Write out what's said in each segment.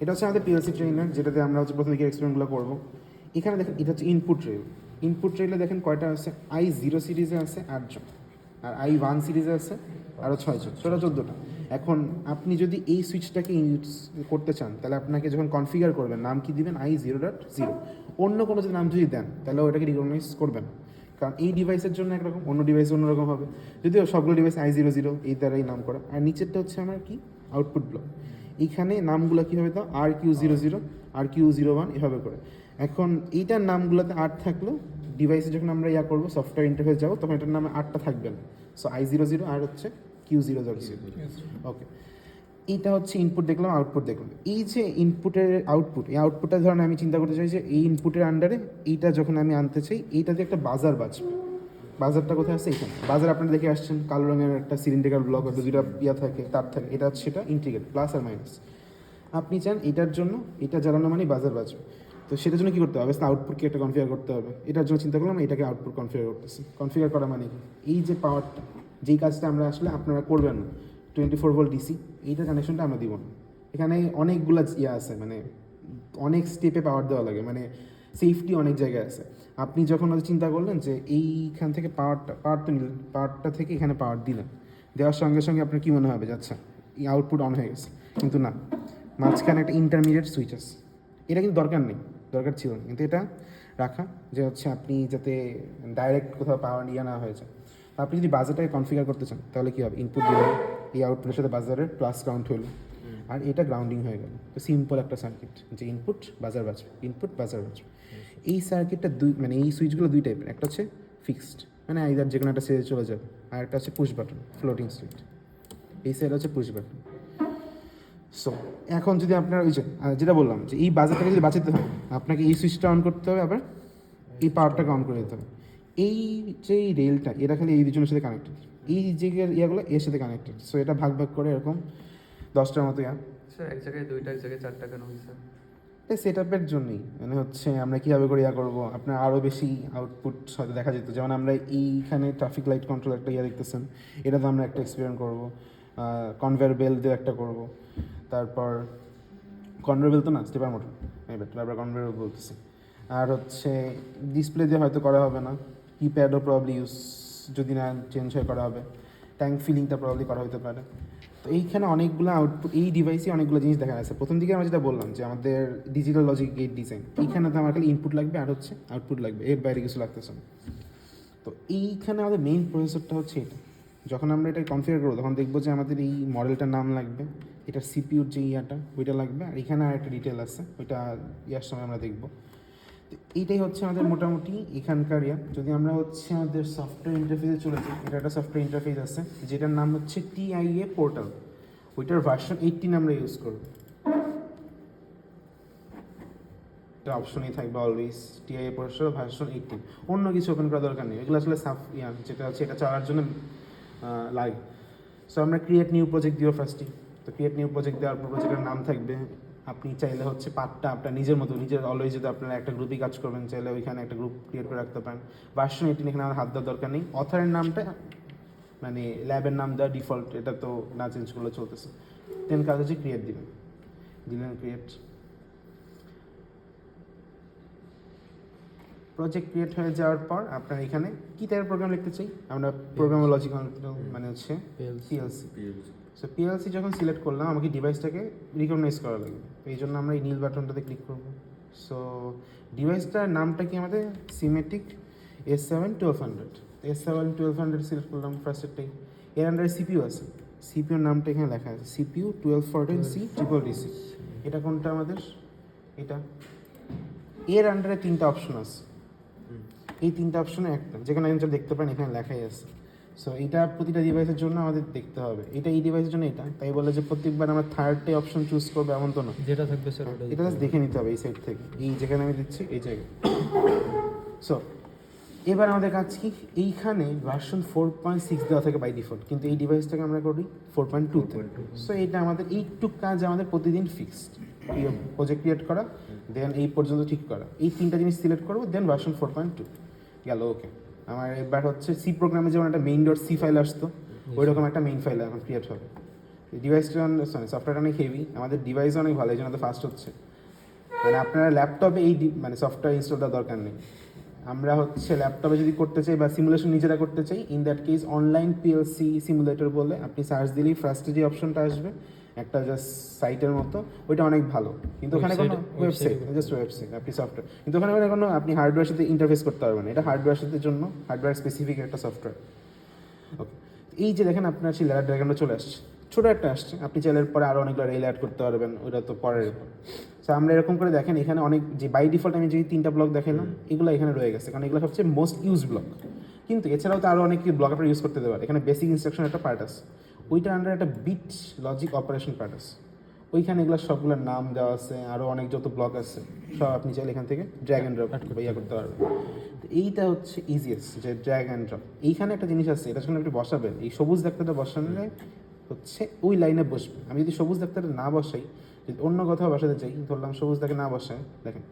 এটা হচ্ছে আমাদের পিএলসি ট্রেনার, যেটাতে আমরা হচ্ছে প্রথম দিকে এক্সপেরিমেন্টগুলো করবো। এখানে দেখেন এটা হচ্ছে ইনপুট রেল। ইনপুট রেলে দেখেন কয়টা আছে, i0 সিরিজে আছে 8জন, আর i1 সিরিজে আছে আরও 6জন, সেটা 14টা। এখন আপনি যদি এই সুইচটাকে ইউজ করতে চান, তাহলে আপনাকে যখন কনফিগার করবেন নাম কি দিবেন, i0.0। অন্য কোনো যদি নাম যদি দেন তাহলে ওটাকে রিকগনাইজ করবেন, কারণ এই ডিভাইসের জন্য একরকম, অন্য ডিভাইস অন্যরকম হবে। যদিও সবগুলো ডিভাইস i00 এই দ্বারাই নাম করা। আর নিচেরটা হচ্ছে আমার কি, আউটপুট ব্লক। এইখানে নামগুলো কীভাবে দাও, RQ00, RQ01 এভাবে করে। এখন এইটার নামগুলোতে 8 থাকলেও ডিভাইসে যখন আমরা করবো, সফটওয়্যার ইন্টারফেস যাবো, তখন এটার নামে 8টা থাকবে না। সো i00 আর হচ্ছে Q00। ওকে, এইটা হচ্ছে ইনপুট দেখলাম, আউটপুট দেখলাম। এই যে ইনপুটের আউটপুট, এই আউটপুটটা ধরেন আমি চিন্তা করতে চাই যে এই ইনপুটের আন্ডারে এইটা যখন আমি আনতে চাই, এইটাতে একটা বাজার বাজবে। বাজারটা কোথায় আছে, এখানে বাজার আপনারা দেখে আসছেন, কালো রঙের একটা সিলিন্ড্রিক্যাল ব্লক, দুটা থাকে, তার থাকে, এটা হচ্ছে সেটা ইন্টিগ্রেট, প্লাস আর মাইনাস। আপনি চান এটার জন্য এটা জ্বালানো মানে বাজার বাজবে, তো সেটার জন্য কী করতে হবে, আউটপুটকে একটা কনফিগার করতে হবে। এটার জন্য চিন্তা করলাম এটাকে আউটপুট কনফিগার করতেছি। কনফিগার করা মানে কি, এই যে পাওয়ারটা, যেই কাজটা আমরা আসলে আপনারা করবেন না, 24 ভোল্ট ডিসি, এইটার কানেকশনটা আমরা দিব না। এখানে অনেকগুলো আছে, মানে অনেক স্টেপে পাওয়ার দেওয়া লাগে, মানে সেফটি অনেক জায়গায় আছে। আপনি যখন চিন্তা করলেন যে এইখান থেকে পাওয়ারটা নিলেন, পাওয়ারটা থেকে এখানে পাওয়ার দিলেন, দেওয়ার সঙ্গে সঙ্গে আপনার কী মনে হবে যে আচ্ছা এই আউটপুট অন হয়ে গেছে, কিন্তু না, মাঝখানে একটা ইন্টারমিডিয়েট সুইচ আছে। এটা কিন্তু দরকার নেই, দরকার ছিল না, কিন্তু এটা রাখা যে হচ্ছে আপনি যাতে ডাইরেক্ট কোথাও পাওয়ার নিয়ে না হয়ে যায়। আপনি যদি বাজারটাকে কনফিগার করতে চান, তাহলে কী হবে, ইনপুট দিলেন, এই আউটপুটের সাথে বাজারের প্লাস কাউন্ট হলো, আর এটা গ্রাউন্ডিং হয়ে গেল। তো সিম্পল একটা সার্কিট, যে ইনপুট বাজার বাজবে, ইনপুট বাজার বাজবে। এই সার্কিটটা মানে এই সুইচগুলো দুই টাইপের, একটা হচ্ছে ফিক্সড, মানে আইদার যে কোনো একটা সিরিজে চলে যাবে, আর একটা হচ্ছে পুশ বাটন, ফ্লোটিং সুইচ। এই সাইড হচ্ছে পুশ বাটন। সো এখন যদি আপনার ওই যে যেটা বললাম, যে এই বাজারটাকে যদি বাঁচাতে হয়, আপনাকে এই সুইচটা অন করতে হবে, আবার এই পাওয়ারটাকে অন করে দিতে হবে। এই যে রেলটা, এরা খালি এই দুজনের সাথে কানেক্টেড, এই যে ইয়াগুলো এর সাথে কানেক্টেড। সো এটা ভাগ ভাগ করে এরকম 10টার মতো স্যার এক জায়গায় 2টা, এক জায়গায় 4টা কেন হয়েছে? এটা সেট আপের জন্যই, মানে হচ্ছে আমরা কীভাবে করে করবো, আপনার আরও বেশি আউটপুট হয়তো দেখা যেত। যেমন আমরা এইখানে ট্রাফিক লাইট কন্ট্রোল একটা দেখতেছেন, এটা তো আমরা একটা এক্সপেরিমেন্ট করবো। কনভেয়ার বেল্ট দিয়ে একটা করবো, তারপর কনভেয়ার বেল্ট তো না, স্টেপার মোটর, আমরা কনভেয়ার বেল্ট বলতেছি। আর হচ্ছে ডিসপ্লে দিয়ে হয়তো করা হবে না, কিপ্যাডও প্রবলি ইউজ যদি না চেঞ্জ হয়ে করা হবে, ট্যাঙ্ক ফিলিংটা প্রবলি করা হতে পারে। তো এইখানে অনেকগুলো আউটপুট, এই ডিভাইসে অনেকগুলো জিনিস দেখা যাচ্ছে। প্রথম দিকে আমরা যেটা বললাম যে আমাদের ডিজিটাল লজিক গেট ডিজাইন, এইখানে তো আমার খালি ইনপুট লাগবে আর হচ্ছে আউটপুট লাগবে, এর বাইরে কিছু লাগতেছে না। তো এইখানে আমাদের মেইন প্রসেসরটা হচ্ছে এটা। যখন আমরা এটা কনফিগার করবো, তখন দেখবো যে আমাদের এই মডেলটার নাম লাগবে, এটার সিপিউর যে ওইটা লাগবে, আর এখানে আর একটা ডিটেল আছে, ওইটা সময় আমরা দেখবো। তো এইটাই হচ্ছে আমাদের মোটামুটি এখানকার যদি আমরা হচ্ছে আমাদের সফটওয়্যার ইন্টারফেসে চলে যাই, এটা একটা সফটওয়্যার ইন্টারফেস আছে যেটার নাম হচ্ছে TIA পোর্টাল। ওইটার ভার্সন 18 আমরা ইউজ করব। এটা অপশনই থাকবে অলওয়েজ, TIA পোর্টাল ভার্সন 18। অন্য কিছু ওপেন করা দরকার নেই, এগুলো আসলে যেটা হচ্ছে এটা চালার জন্য লাগে। সো আমরা ক্রিয়েট নিউ প্রজেক্ট দিও ফার্স্টে। তো ক্রিয়েট নিউ প্রজেক্ট দেওয়ার পর প্রজেক্টের নাম থাকবে। আপনি চাইলে হচ্ছে পার্টটা আপনার নিজের মতো, নিজের অলওয়েজ যদি আপনারা একটা গ্রুপই কাজ করবেন, চাইলে ওইখানে একটা গ্রুপ ক্রিয়েট করে রাখতে পারেন। ভার্সন 18 এখানে আমার হাত দেওয়ার দরকার নেই। অথারের নামটা মানে ল্যাবের নাম দেওয়া ডিফল্ট, এটা তো না চেঞ্জ করলে চলতেছে। দেন কাজ হচ্ছে ক্রিয়েট দিলেন ক্রিয়েট। প্রজেক্ট ক্রিয়েট হয়ে যাওয়ার পর আপনার এখানে কী টাইপের প্রোগ্রাম লিখতে চাই, আমরা প্রোগ্রামের লজিক মানে হচ্ছে পিএলসি। সো পিএলসি যখন সিলেক্ট করলাম, আমাকে ডিভাইসটাকে রিকগনাইজ করা লাগবে। তো এই জন্য আমরা এই নীল বাটনটাতে ক্লিক করব। সো ডিভাইসটার নামটা কি আমাদের সিমেটিক S7-1200। S7-1200 সিলেক্ট করলাম ফার্স্টেরটাই। এর আন্ডারে সিপিইউ আছে, সিপিইউর নামটা এখানে লেখা আছে, CPU 1214C DDD। এটা কোনটা আমাদের, এটা। এর আন্ডারে 3টা অপশন আছে, এই 3টা অপশনে একটা, যেখানে দেখতে পারেন এখানে লেখাই আছে। সো এটা প্রতিটা ডিভাইসের জন্য আমাদের দেখতে হবে, এটা এই ডিভাইসের জন্য এটা। তাই বলে যে প্রত্যেকবার আমরা থার্ডটাই অপশন চুজ করবো এমন তো না, যেটা থাকবে স্যার এটা জাস্ট দেখে নিতে হবে এই সাইড থেকে, এই যেখানে আমি দিচ্ছি এই জায়গায়। সো এবার আমাদের কাজ কি, এইখানে ভার্সন 4.6 দেওয়া থাকে বাই ডিফল্ট, কিন্তু এই ডিভাইসটাকে আমরা করি 4.2 তে। সো এটা আমাদের এইটুক কাজ আমাদের প্রতিদিন ফিক্সড, প্রজেক্ট ক্রিয়েট করা, দেন এই পর্যন্ত ঠিক করা, এই 3টা জিনিস সিলেক্ট করবো, দেন ভার্সন 4.2 গেল। ওকে, আমার এবার হচ্ছে সি প্রোগ্রামে যেমন একটা main.c ফাইল আসতো, ওই রকম একটা মেইন ফাইল এখন ক্রিয়েট হবে। ডিভাইসটা সফটওয়্যারটা অনেক হেভি, আমাদের ডিভাইস অনেক ভালো, এই জন্য তো ফাস্ট হচ্ছে। মানে আপনার ল্যাপটপে এই মানে সফটওয়্যার ইনস্টল দেওয়ার দরকার নেই। আমরা হচ্ছে ল্যাপটপে যদি করতে চাই বা সিমুলেশন নিজেরা করতে চাই, in that case online PLC simulator বলে আপনি সার্চ দিলেই ফার্স্টে যে অপশনটা আসবে একটা জাস্ট সাইটের মতো, ওইটা অনেক ভালো। কিন্তু ওখানে কোনো ওয়েবসাইট, জাস্ট ওয়েবসাইট, আপনি সফটওয়্যার, কিন্তু ওখানে কোনো আপনি হার্ডওয়্যারের সাথে ইন্টারফেস করতে পারবেন না, এটা হার্ডওয়্যারের সাথে জন্য হার্ডওয়্যার স্পেসিফিক একটা সফটওয়্যার। ওকে, এই যে দেখেন আপনার সেই লেয়ার ডায়াগ্রামটা চলে আসছে, ছোটো একটা আসছে, আপনি চাইলে পরে আরও অনেকগুলো রেল অ্যাড করতে পারবেন, ওইটা তো পরের ব্যাপার। সো আমরা এরকম করে দেখেন এখানে অনেক যে বাই ডিফল্ট আমি যে 3টা ব্লক দেখালাম এগুলো এখানে রয়ে গেছে, কারণ এগুলো সবচেয়ে মোস্ট ইউজ ব্লক। কিন্তু এছাড়াও তো আরও অনেক ব্লক আপনারা ইউজ করতে পারেন। এখানে বেসিক ইনস্ট্রাকশন একটা পার্ট আছে, ওইটার আন্ডার একটা বিট লজিক অপারেশন পার্ট আছে, ওইখানে এগুলো সবগুলোর নাম দেওয়া আছে, আরও অনেক যত ব্লক আছে সব আপনি চাইলে এখান থেকে ড্র্যাগ অ্যান্ড ড্রপ ইয়া করতে পারবেন। তো এইটা হচ্ছে ইজিয়েস্ট, যে ড্র্যাগ অ্যান্ড ড্রপ। এইখানে একটা জিনিস আছে, এটা যখন আপনি বসাবেন, এই সবুজ ডাক্তারটা বসালে হচ্ছে ওই লাইনে বসবে। আমি যদি সবুজ ডাক্তারটা না বসাই, যদি অন্য কোথাও বসাতে চাই, ধরলাম সবুজ তাকে না বসায়, দেখেন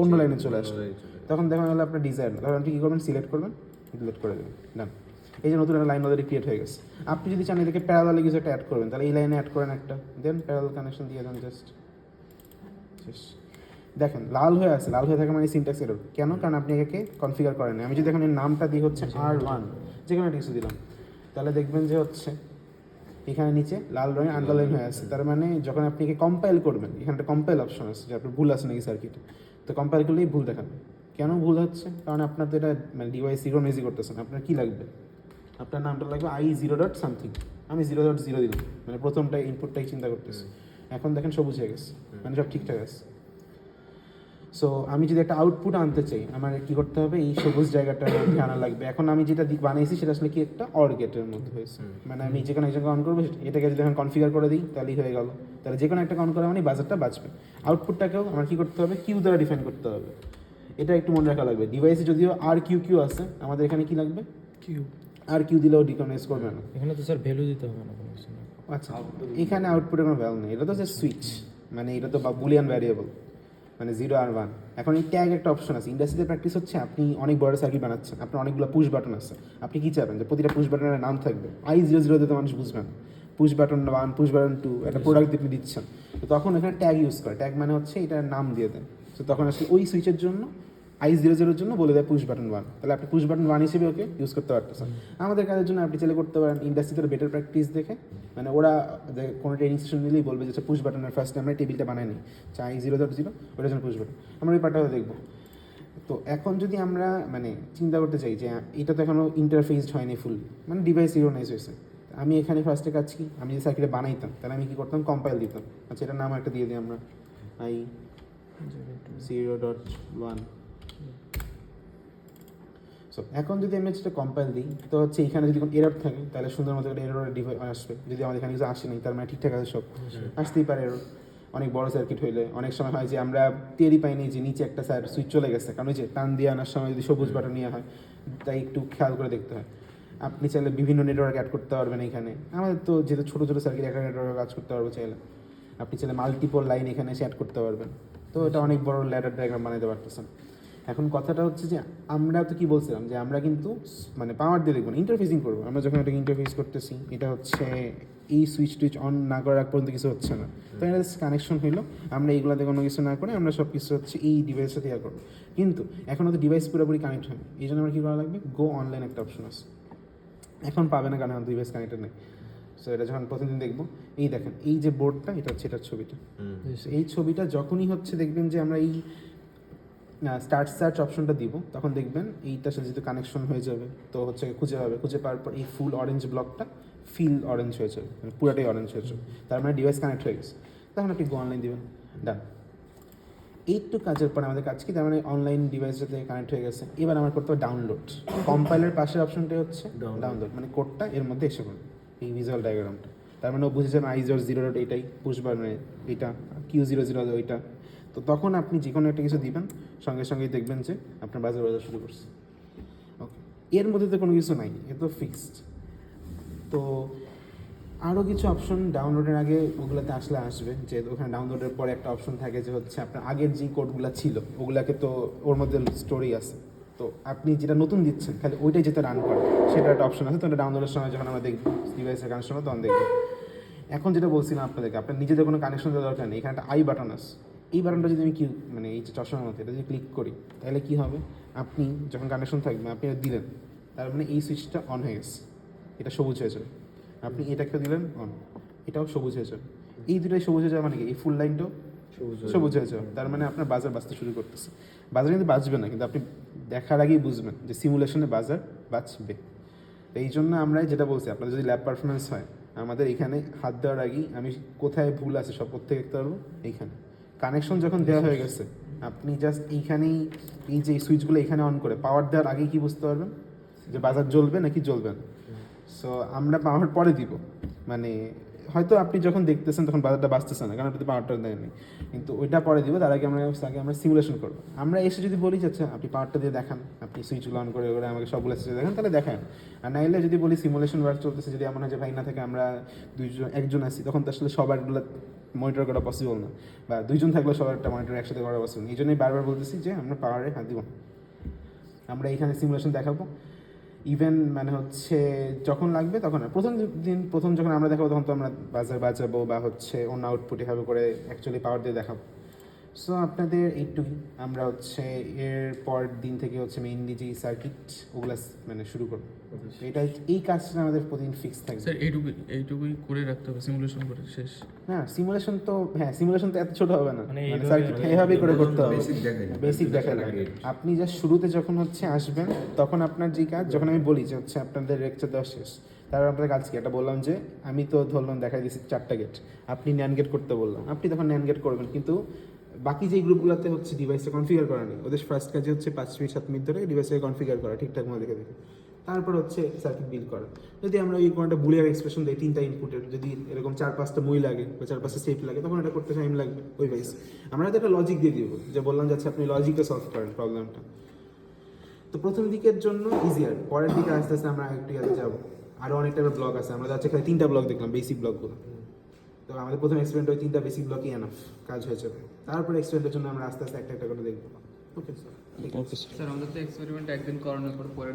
অন্য লাইনে চলে আসবে, তখন দেখা গেলো আপনার ডিজায়ার না, তখন আপনি কী করবেন, সিলেক্ট করবেন, ডিলিট করে দেবেন, ডান। এই যে নতুন একটা লাইন অলরেডি ক্রিয়েট হয়ে গেছে। আপনি যদি চান এদিকে প্যারালালে কিছু একটা অ্যাড করবেন, তাহলে এই লাইনে অ্যাড করেন একটা, দেন প্যারালাল কানেকশন দিয়ে দেন, জাস্ট শেষ। দেখেন লাল হয়ে আছে, লাল হয়ে থাকে মানে সিনট্যাক্স এরর। কেন? কারণ আপনি একে কনফিগার করেন না। আমি যদি এখন এর নামটা দিই হচ্ছে R1, যে কোনো একটা কিছু দিলাম, তাহলে দেখবেন যে হচ্ছে এখানে নিচে লাল রঙে আন্ডারলাইন হয়ে আছে। তার মানে যখন আপনি একে কম্পাইল করবেন, এখানে একটা কম্পাইল অপশন আছে, যে আপনার ভুল আছে নাকি সার্কিটে, তো কম্পাইল করলেই ভুল দেখাবে। কেন ভুল হচ্ছে? কারণ আপনার তো এটা মানে ডিভাইস সিনক্রোনাইজ করতেছেন। আপনার কী লাগবে? আপনার নামটা লাগবে i0.something, আমি 0.0 দিলাম, মানে প্রথমটা ইনপুটটাই চিন্তা করতেছি। এখন দেখেন সবুজ হয়ে গেছে, মানে সব ঠিকঠাক আছে। সো আমি যদি একটা আউটপুট আনতে চাই, আমার কী করতে হবে, এই সবুজ জায়গাটা আনা লাগবে। এখন আমি যেটা বানাইছি সেটা আসলে কি একটা অর গেটের মধ্যে হয়েছে, মানে আমি যে কোনো এক জায়গায় অন করবো, এটাকে যদি এখন কনফিগার করে দিই তাহলেই হয়ে গেল। তাহলে যে কোনো একটা অন করা মানে বাজারটা বাঁচবে। আউটপুটটাকেও আমার কী করতে হবে, কিউ দ্বারা ডিফাইন করতে হবে, এটা একটু মনে রাখা লাগবে। ডিভাইসে যদিও আর কিউ আছে, আমাদের এখানে কি লাগবে, কিউ। আর কিউ দিলেও ডিকনাইজ করবে না। এখানে তো স্যার ভ্যালু দিতে হবে না কোনো কিছু না। আচ্ছা, এখানে আউটপুটের কোনো ভ্যালু নেই, এটা তো জাস্ট সুইচ, মানে এটা তো বুলিয়ান ভ্যারিয়েবল, মানে 0 আর 1। এখন এই ট্যাগ একটা অপশন আছে। ইন্ডাস্ট্রিতে প্র্যাকটিস হচ্ছে, আপনি অনেক বড় সার্কিট বানাচ্ছেন, আপনার অনেকগুলো পুশ বাটন আছে, আপনি কি চাবেন যে প্রতিটা পুশ বাটনের নাম থাকবে। i00 দিতে মানুষ বুঝবে না, পুশ বাটন 1, পুশ বাটন 2, একটা প্রোডাক্ট আপনি দিচ্ছেন, তো তখন এখানে ট্যাগ ইউজ করে। ট্যাগ মানে হচ্ছে এটার নাম দিয়ে দেন, তো তখন আসলে ওই সুইচের জন্য i00 জন্য বলে দেয় পুশ বাটন 1, তাহলে আপনি পুশ বাটন 1 হিসেবে ওকে ইউজ করতে পারতেছেন। আমাদের কাজের জন্য আপনি চাইলে করতে পারেন ইন্ডাস্ট্রিতে বেটার প্র্যাকটিস দেখে, মানে ওরা কোনো ট্রেনিং সেশন নিলেই বলবে যে পুশ বাটনের ফার্স্ট আমরা টেবিলটা বানাই নিই, i0.0 ওটার জন্য পুশ বাটন, আমরা ওই পার্টটাও দেখবো। তো এখন যদি আমরা মানে চিন্তা করতে চাই যে এটা তো এখনও ইন্টারফেসড হয়নি ফুল, মানে ডিভাইস সিরোনাইজ হয়েছে, আমি এখানে ফার্স্টে কাজ কি, আমি যদি সার্কিটে বানাইতাম তাহলে আমি কী করতাম, কম্পাইল দিতাম। আচ্ছা, এটার নাম একটা দিয়ে দিই আমরা, i0.1। সো এখন যদি আমি যেটা কম্পাইল দিই, তো হচ্ছে এখানে যদি কোনো এরর থাকে তাহলে সুন্দর মতো একটা এরর আসবে। যদি আমাদের এখানে কিছু আসে নাই, তার মানে ঠিকঠাক আছে সব, আসতেই পারে এরর। অনেক বড় সার্কিট হইলে অনেক সময় হয় যে আমরা টেরই পাইনি যে নিচে একটা সুইচ চলে গেছে, কারণ ওই যে টান দিয়ে আনার সময় যদি সবুজ বাটন নেওয়া হয়, তাই একটু খেয়াল করে দেখতে হয়। আপনি চাইলে বিভিন্ন নেটওয়ার্ক অ্যাড করতে পারবেন এখানে। আমাদের তো যেহেতু ছোটো ছোটো সার্কিট একটা নেটওয়ার্কে কাজ করতে পারবো চাইলে, আপনি চাইলে মাল্টিপল লাইন এখানে এসে অ্যাড করতে পারবেন। তো এটা অনেক বড় ল্যাডার ডায়াগ্রাম বানাতে পারতেছেন। এখন কথাটা হচ্ছে যে আমরা তো কি বলছিলাম, যে আমরা কিন্তু মানে পাওয়ার দিয়ে দেখবো না, ইন্টারফেসিং করবো। আমরা যখন এটাকে ইন্টারফেস করতেছি, এটা হচ্ছে এই সুইচ টুইচ অন না করার আগ পর্যন্ত কিছু হচ্ছে না, তো এটা কানেকশন হইলো। আমরা এইগুলোতে কোনো কিছু না করে আমরা সব কিছু হচ্ছে এই ডিভাইসের সাথে ইয়া করবো। কিন্তু এখনও তো ডিভাইস পুরোপুরি কানেক্ট হয়, এই জন্য আমরা কী করা লাগবে, গো অনলাইন একটা অপশন আছে, এখন পাবে না কারণ এখন ডিভাইস কানেক্টেড নেই। সো এটা যখন প্রতিদিন দেখবো, এই দেখেন এই যে বোর্ডটা, এটা হচ্ছে এটার ছবিটা। এই ছবিটা যখনই হচ্ছে দেখবেন যে আমরা এই স্টার্ট সার্চ অপশনটা দিব, তখন দেখবেন এইটার সাথে যেহেতু কানেকশন হয়ে যাবে, তো হচ্ছে খুঁজে পাবে, খুঁজে পাওয়ার পর এই ফুল অরেঞ্জ ব্লকটা ফিল অরেঞ্জ হয়ে যাবে, মানে পুরোটাই অরেঞ্জ হয়ে যাবে, তার মানে ডিভাইস কানেক্ট হয়ে গেছে। তখন আপনি গো অনলাইন দেবেন, ডান। এইটু কাজের পর আমাদের কাজ কি, তার মানে অনলাইন ডিভাইসের সাথে কানেক্ট হয়ে গেছে। এবার আমার করতে হবে ডাউনলোড। কম্পাইলের পাশের অপশনটাই হচ্ছে ডাউনলোড, মানে কোডটা এর মধ্যে এসে পড়বে, এই ভিজুয়াল ডায়াগ্রামটা। তার মানে ও বুঝে যাবে i0.0 এইটাই, পুশ বাটনে এইটা, q00 ওইটা। তো তখন আপনি যে কোনো একটা কিছু দিবেন, সঙ্গে সঙ্গেই দেখবেন যে আপনার বাজার শুরু করছে। ওকে, এর মধ্যে তো কোনো কিছু নাই, এ তো ফিক্সড। তো আরও কিছু অপশন ডাউনলোডের আগে ওগুলোতে আসবে, যে ওখানে ডাউনলোডের পরে একটা অপশন থাকে যে হচ্ছে আপনার আগের যে কোডগুলো ছিল ওগুলাকে তো ওর মধ্যে স্টোরি আছে, তো আপনি যেটা নতুন দিচ্ছেন খালি ওইটাই যেতে রান করে, সেটা একটা অপশন আছে। তো এটা ডাউনলোডের সময় যখন আমরা দেখব ডিভাইসের কানেকশন তখন দেখব। এখন যেটা বলছিলাম আপনাদেরকে, আপনার নিজেদের কোনো কানেকশন দেওয়ার দরকার নেই, এখানে একটা আই বাটন আছে। এই বাটনটা যদি আমি কি মানে এই যে চশমার মতো এটা যদি ক্লিক করি, তাহলে কি হবে, আপনি যখন কানেকশন থাকবে আপনি এটা দিলেন, তার মানে এই সুইচটা অন হয়ে গেছে, এটা সবুজ হয়ে যাবে। আপনি এটাকে দিলেন অন, এটাও সবুজ হয়ে যাবে। এই দুটাই সবুজ হয়ে যাবে মানে কি, এই ফুল লাইনটাও সবুজ হয়ে যাবে। তার মানে আপনার বাজার বাঁচতে শুরু করতেছে। বাজার কিন্তু বাঁচবে না, কিন্তু আপনি দেখার আগেই বুঝবেন যে সিমুলেশনে বাজার বাঁচবে। তো এই জন্য আমরা যেটা বলছি, আপনাদের যদি ল্যাব পারফরমেন্স হয়, আমাদের এখানে হাত দেওয়ার আগেই আমি কোথায় ভুল আছে সব প্রত্যেক দেখতে পারবো। এইখানে কানেকশন যখন দেওয়া হয়ে গেছে, আপনি জাস্ট এইখানেই এই যে সুইচগুলো এখানে অন করে পাওয়ার দেওয়ার আগেই কি বুঝতে পারবেন যে বাজার জ্বলবে নাকি জ্বলবে না। সো আমরা পাওয়ার পরে দিব, মানে হয়তো আপনি যখন দেখতেছেন তখন বাজারটা বাঁচতেছে না, কারণ আপনি পাওয়ারটা দেয়নি, কিন্তু ওইটা পরে দিব। তার আগে আমরা সিমুলেশন করবো। আমরা এসে যদি বলি যে আচ্ছা আপনি পাওয়ারটা দিয়ে দেখান, আপনি সুইচগুলো অন করে করে আমাকে সবগুলো সুইচ দেখান, তাহলে দেখান। আর নাইলে যদি বলি সিমুলেশন ওয়ার্ক চলতেছে, যদি এমন হয় যে ভাই না থাকে আমরা একজন আছি, তখন তো আসলে সবারগুলো মনিটর করা পসিবল না, বা দুইজন থাকলে সবার একটা মনিটর একসাথে করা পসিবল। এই জন্যই বারবার বলতেছি যে আমরা পাওয়ারে হাত দিব না। আমরা এখানে সিমুলেশন দেখাবো, ইভেন মানে হচ্ছে যখন লাগবে তখন। আর প্রথম যখন আমরা দেখাবো তখন তো আমরা বাজার বাজাবো বা হচ্ছে অন্য আউটপুট এভাবে করে অ্যাকচুয়ালি পাওয়ার দিয়ে দেখাবো। সো আপনাদের এইটুকুই। আমরা হচ্ছে এর পর দিন থেকে হচ্ছে মেইনলি যে সার্কিট ওগুলো মানে শুরু করবো। এটা এই কাজটা আমাদের প্রতিদিন ফিক্স থাকবে। স্যার এইটুকুই করে রাখতে হবে, সিমুলেশন করে শেষ। হ্যাঁ সিমুলেশন তো সিমুলেশন তো এত ছোট হবে না, মানে মানে এইভাবে- সার্কিট এইভাবেই করে করতে হবে। Basic বেসিক দেখালে আপনি জাস্ট শুরুতে যখন হচ্ছে আসবেন, তখন আপনার যে কাজ, যখন আমি বলি যে হচ্ছে আপনাদের লেকচার দেওয়া শেষ, তারপর আপনাদের কাজ কি, এটা বললাম যে আমি তো ধরলাম দেখাই দিচ্ছি 4টা গেট, আপনি ন্যান গেট করতে বললাম, আপনি তখন ন্যান গেট করবেন। কিন্তু বাকি যে গ্রুপগুলোতে হচ্ছে ডিভাইসটা কনফিগার করা নেই, ওদের ফার্স্ট কাজে হচ্ছে 5 মিনিট 7 মিনিট ধরে ডিভাইসটাকে কনফিগার করা ঠিকঠাক মতো দেখে দেখে, তারপর হচ্ছে সার্কিট বিল্ড করা। যদি আমরা ওই কোনটা বুলিয়ার এক্সপ্রেশন দেই 3টা ইনপুটের, যদি এরকম 4-5টা মই লাগে বা 4-5টা স্টেপ লাগে, তখন এটা করতে টাইম লাগবে ওই ভাইস। আমরা তো একটা লজিক দিয়ে দিব, যে বললাম যে আচ্ছা আপনি লজিকে সলভ করেন প্রবলেমটা। তো প্রথম দিকের জন্য ইজিয়ার, পরের দিকে আস্তে আস্তে আমরা একটু ইয়াতে যাবো। আরও অনেক টাইপের ব্লগ আছে, আমরা হচ্ছে এখানে 3টা ব্লগ দেখলাম, বেসিক ব্লগগুলো। তো আমাদের প্রথম এক্সপেরিমেন্ট ওই 3টা বেসিক ব্লকই এনাফ, কাজ হয়ে যাবে। তারপরে এক্সপেরিমেন্টের জন্য আমরা আস্তে আস্তে একটা একটা করে দেখবো। ওকে স্যার, ঠিক আছে। Okay sir. স্যার আমাদের তো এক্সপেরিমেন্ট একদিন করানোর পর পরে